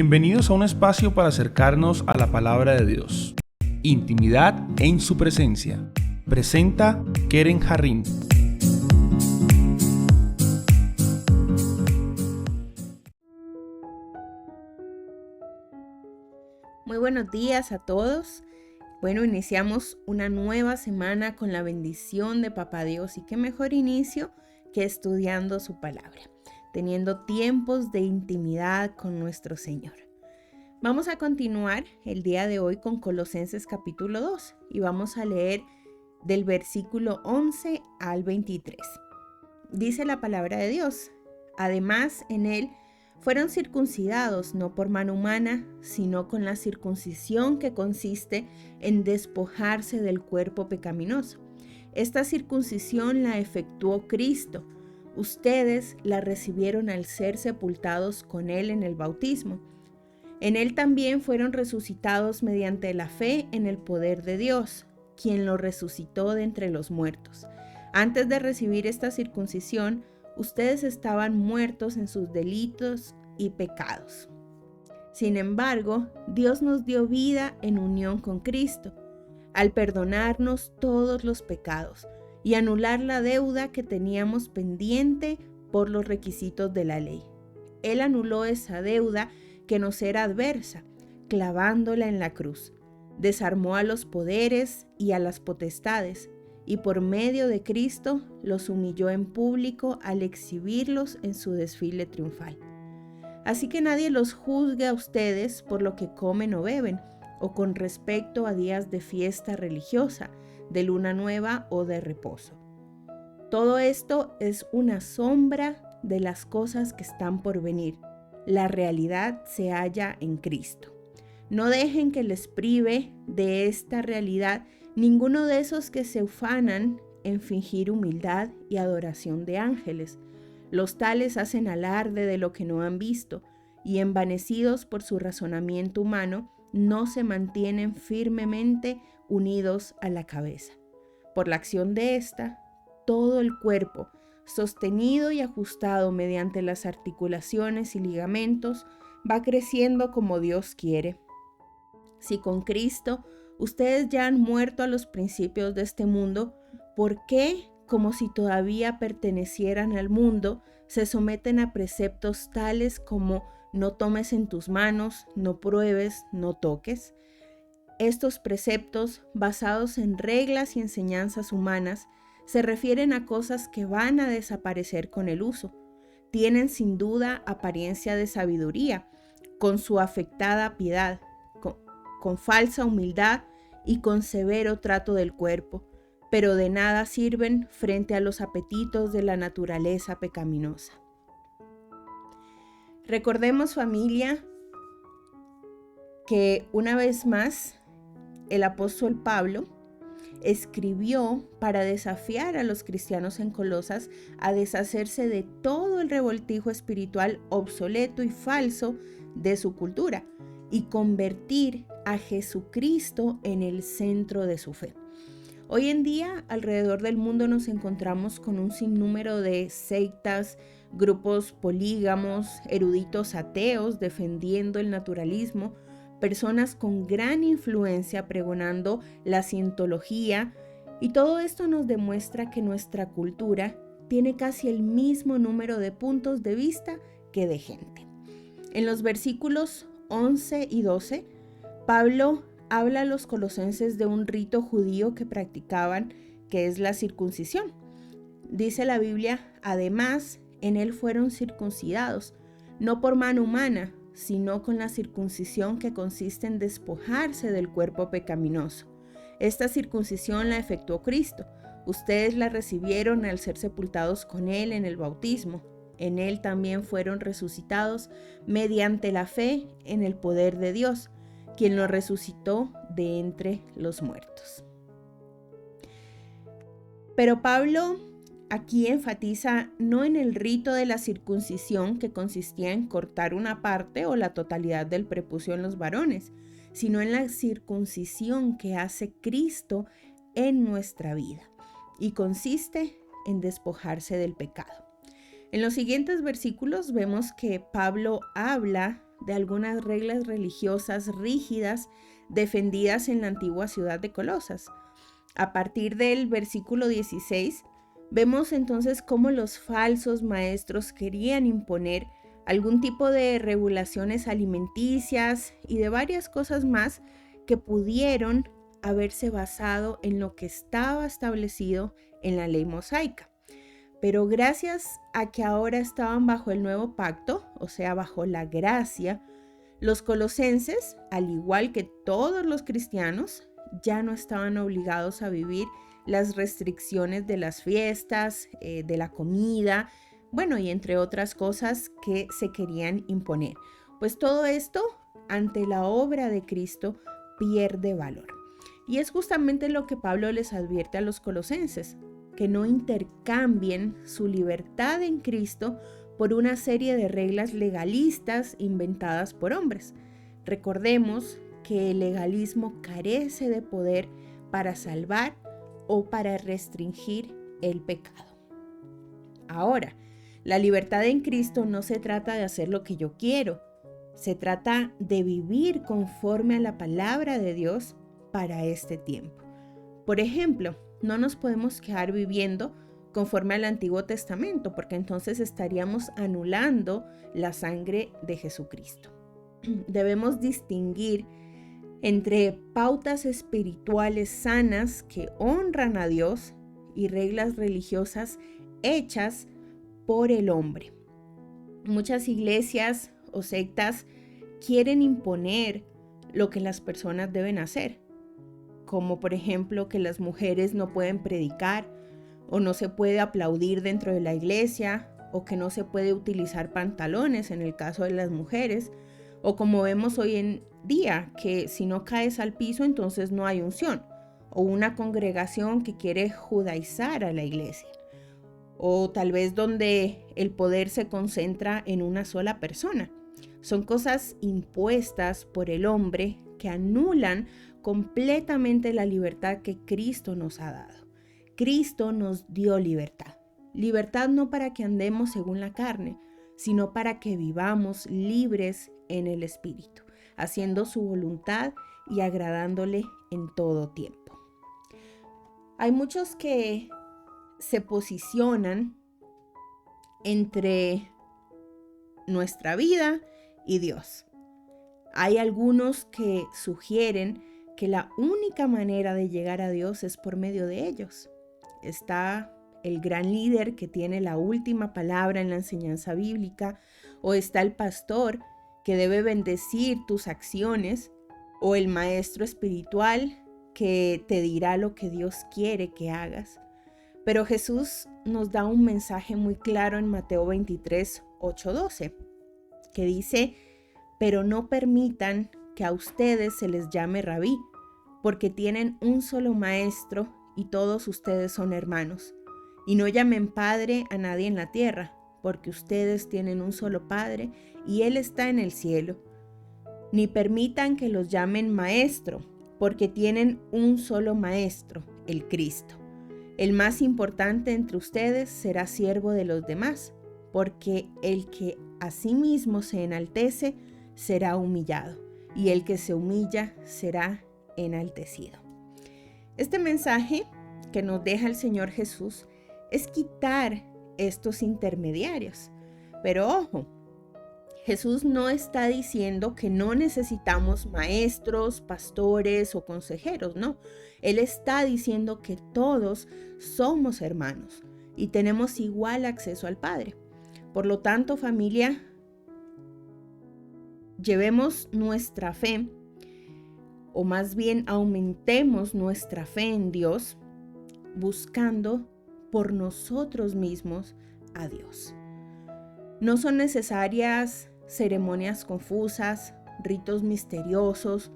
Bienvenidos a un espacio para acercarnos a la palabra de Dios. Intimidad en su presencia. Presenta Keren Jarrín. Muy buenos días a todos. Bueno, iniciamos una nueva semana con la bendición de Papá Dios y qué mejor inicio que estudiando su palabra, teniendo tiempos de intimidad con nuestro Señor. Vamos a continuar el día de hoy con Colosenses capítulo 2 y vamos a leer del versículo 11 al 23. Dice la palabra de Dios: además, en él fueron circuncidados no por mano humana, sino con la circuncisión que consiste en despojarse del cuerpo pecaminoso. Esta circuncisión la efectuó Cristo. Ustedes la recibieron al ser sepultados con él en el bautismo. En él también fueron resucitados mediante la fe en el poder de Dios, quien lo resucitó de entre los muertos. Antes de recibir esta circuncisión, ustedes estaban muertos en sus delitos y pecados. Sin embargo, Dios nos dio vida en unión con Cristo, al perdonarnos todos los pecados y anular la deuda que teníamos pendiente por los requisitos de la ley. Él anuló esa deuda que nos era adversa, clavándola en la cruz. Desarmó a los poderes y a las potestades, y por medio de Cristo los humilló en público al exhibirlos en su desfile triunfal. Así que nadie los juzgue a ustedes por lo que comen o beben, o con respecto a días de fiesta religiosa, de luna nueva o de reposo. Todo esto es una sombra de las cosas que están por venir. La realidad se halla en Cristo. No dejen que les prive de esta realidad ninguno de esos que se ufanan en fingir humildad y adoración de ángeles. Los tales hacen alarde de lo que no han visto, y envanecidos por su razonamiento humano, no se mantienen firmemente unidos a la cabeza. Por la acción de esta, todo el cuerpo, sostenido y ajustado mediante las articulaciones y ligamentos, va creciendo como Dios quiere. Si con Cristo ustedes ya han muerto a los principios de este mundo, ¿por qué, como si todavía pertenecieran al mundo, se someten a preceptos tales como no tomes en tus manos, no pruebes, no toques? Estos preceptos, basados en reglas y enseñanzas humanas, se refieren a cosas que van a desaparecer con el uso. Tienen sin duda apariencia de sabiduría, con su afectada piedad, con falsa humildad y con severo trato del cuerpo, pero de nada sirven frente a los apetitos de la naturaleza pecaminosa. Recordemos, familia, que una vez más el apóstol Pablo escribió para desafiar a los cristianos en Colosas a deshacerse de todo el revoltijo espiritual obsoleto y falso de su cultura y convertir a Jesucristo en el centro de su fe. Hoy en día, alrededor del mundo nos encontramos con un sinnúmero de sectas, grupos polígamos, eruditos ateos defendiendo el naturalismo, personas con gran influencia pregonando la cientología, y todo esto nos demuestra que nuestra cultura tiene casi el mismo número de puntos de vista que de gente. En los versículos 11 y 12, Pablo habla a los colosenses de un rito judío que practicaban, que es la circuncisión. Dice la Biblia: además, en él fueron circuncidados, no por mano humana, sino con la circuncisión que consiste en despojarse del cuerpo pecaminoso. Esta circuncisión la efectuó Cristo. Ustedes la recibieron al ser sepultados con él en el bautismo. En él también fueron resucitados mediante la fe en el poder de Dios, quien lo resucitó de entre los muertos. Pero Pablo aquí enfatiza no en el rito de la circuncisión, que consistía en cortar una parte o la totalidad del prepucio en los varones, sino en la circuncisión que hace Cristo en nuestra vida, y consiste en despojarse del pecado. En los siguientes versículos vemos que Pablo habla de algunas reglas religiosas rígidas defendidas en la antigua ciudad de Colosas. A partir del versículo 16, vemos entonces cómo los falsos maestros querían imponer algún tipo de regulaciones alimenticias y de varias cosas más que pudieron haberse basado en lo que estaba establecido en la ley mosaica. Pero gracias a que ahora estaban bajo el nuevo pacto, o sea, bajo la gracia, los colosenses, al igual que todos los cristianos, ya no estaban obligados a vivir las restricciones de las fiestas, de la comida, bueno, y entre otras cosas que se querían imponer. Pues todo esto, ante la obra de Cristo, pierde valor. Y es justamente lo que Pablo les advierte a los colosenses, que no intercambien su libertad en Cristo por una serie de reglas legalistas inventadas por hombres. Recordemos que el legalismo carece de poder para salvar o para restringir el pecado. Ahora, la libertad en Cristo no se trata de hacer lo que yo quiero, se trata de vivir conforme a la palabra de Dios para este tiempo. Por ejemplo, no nos podemos quedar viviendo conforme al Antiguo Testamento, porque entonces estaríamos anulando la sangre de Jesucristo. Debemos distinguir entre pautas espirituales sanas que honran a Dios y reglas religiosas hechas por el hombre. Muchas iglesias o sectas quieren imponer lo que las personas deben hacer, como por ejemplo que las mujeres no pueden predicar o no se puede aplaudir dentro de la iglesia o que no se puede utilizar pantalones en el caso de las mujeres, o como vemos hoy en día, que si no caes al piso entonces no hay unción, o una congregación que quiere judaizar a la iglesia, o tal vez donde el poder se concentra en una sola persona. Son cosas impuestas por el hombre que anulan completamente la libertad que Cristo nos ha dado. Cristo nos dio libertad. Libertad no para que andemos según la carne, sino para que vivamos libres en el Espíritu, haciendo su voluntad y agradándole en todo tiempo. Hay muchos que se posicionan entre nuestra vida y Dios. Hay algunos que sugieren que la única manera de llegar a Dios es por medio de ellos. Está el gran líder que tiene la última palabra en la enseñanza bíblica, o está el pastor que debe bendecir tus acciones, o el maestro espiritual que te dirá lo que Dios quiere que hagas. Pero Jesús nos da un mensaje muy claro en Mateo 23, 8-12, que dice: pero no permitan que a ustedes se les llame rabí, porque tienen un solo maestro y todos ustedes son hermanos. Y no llamen padre a nadie en la tierra, porque ustedes tienen un solo Padre y Él está en el cielo. Ni permitan que los llamen maestro, porque tienen un solo maestro, el Cristo. El más importante entre ustedes será siervo de los demás, porque el que a sí mismo se enaltece será humillado, y el que se humilla será enaltecido. Este mensaje que nos deja el Señor Jesús es quitar estos intermediarios. Pero ojo, Jesús no está diciendo que no necesitamos maestros, pastores o consejeros, no. Él está diciendo que todos somos hermanos y tenemos igual acceso al Padre. Por lo tanto, familia, llevemos nuestra fe, o más bien aumentemos nuestra fe en Dios, buscando por nosotros mismos a Dios. No son necesarias ceremonias confusas, ritos misteriosos,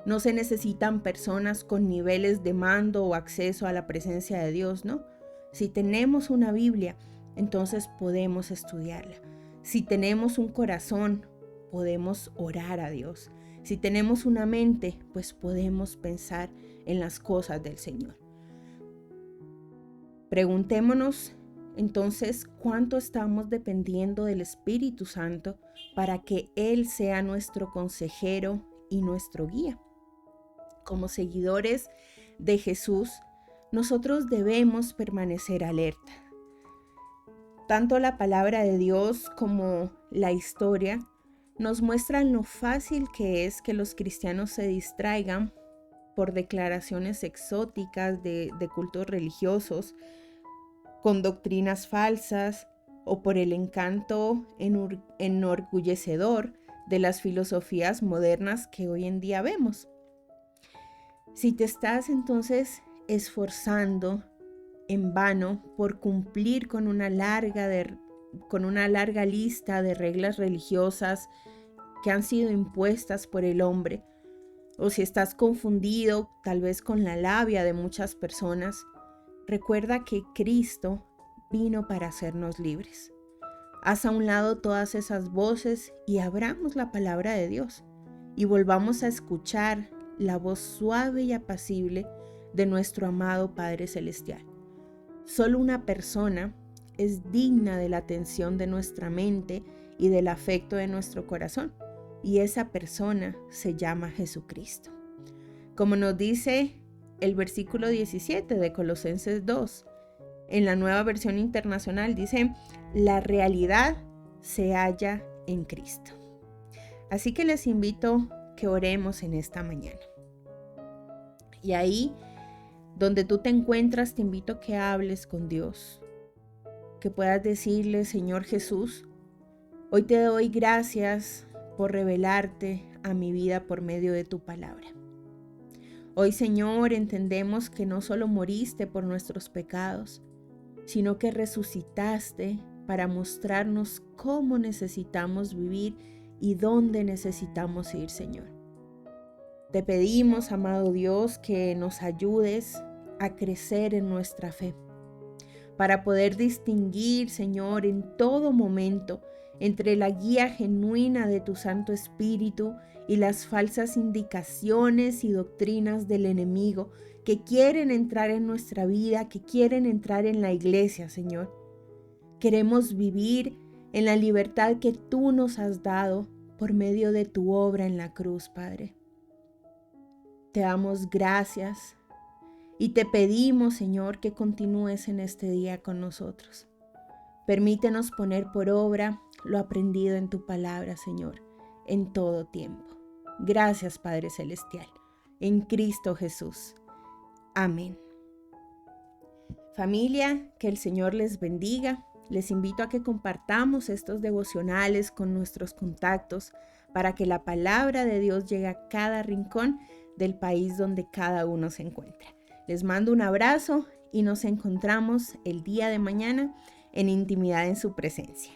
no se necesitan personas con niveles de mando o acceso a la presencia de Dios, ¿no? Si tenemos una Biblia, entonces podemos estudiarla. Si tenemos un corazón, podemos orar a Dios. Si tenemos una mente, pues podemos pensar en las cosas del Señor. Preguntémonos entonces, ¿cuánto estamos dependiendo del Espíritu Santo para que Él sea nuestro consejero y nuestro guía? Como seguidores de Jesús, nosotros debemos permanecer alerta. Tanto la palabra de Dios como la historia nos muestran lo fácil que es que los cristianos se distraigan por declaraciones exóticas de cultos religiosos, con doctrinas falsas o por el encanto enorgullecedor de las filosofías modernas que hoy en día vemos. Si te estás entonces esforzando en vano por cumplir con una larga lista de reglas religiosas que han sido impuestas por el hombre, o si estás confundido tal vez con la labia de muchas personas, recuerda que Cristo vino para hacernos libres. Haz a un lado todas esas voces y abramos la palabra de Dios y volvamos a escuchar la voz suave y apacible de nuestro amado Padre Celestial. Solo una persona es digna de la atención de nuestra mente y del afecto de nuestro corazón, y esa persona se llama Jesucristo. Como nos dice el versículo 17 de Colosenses 2, en la Nueva Versión Internacional dice: la realidad se halla en Cristo. Así que les invito que oremos en esta mañana. Y ahí donde tú te encuentras, te invito a que hables con Dios, que puedas decirle: Señor Jesús, hoy te doy gracias por revelarte a mi vida por medio de tu palabra. Hoy, Señor, entendemos que no solo moriste por nuestros pecados, sino que resucitaste para mostrarnos cómo necesitamos vivir y dónde necesitamos ir, Señor. Te pedimos, amado Dios, que nos ayudes a crecer en nuestra fe, para poder distinguir, Señor, en todo momento entre la guía genuina de tu Santo Espíritu y las falsas indicaciones y doctrinas del enemigo que quieren entrar en nuestra vida, que quieren entrar en la iglesia, Señor. Queremos vivir en la libertad que tú nos has dado por medio de tu obra en la cruz, Padre. Te damos gracias y te pedimos, Señor, que continúes en este día con nosotros. Permítenos poner por obra lo aprendido en tu palabra, Señor, en todo tiempo. Gracias, Padre Celestial, en Cristo Jesús. Amén. Familia, que el Señor les bendiga. Les invito a que compartamos estos devocionales con nuestros contactos para que la palabra de Dios llegue a cada rincón del país donde cada uno se encuentra. Les mando un abrazo y nos encontramos el día de mañana en Intimidad en su Presencia.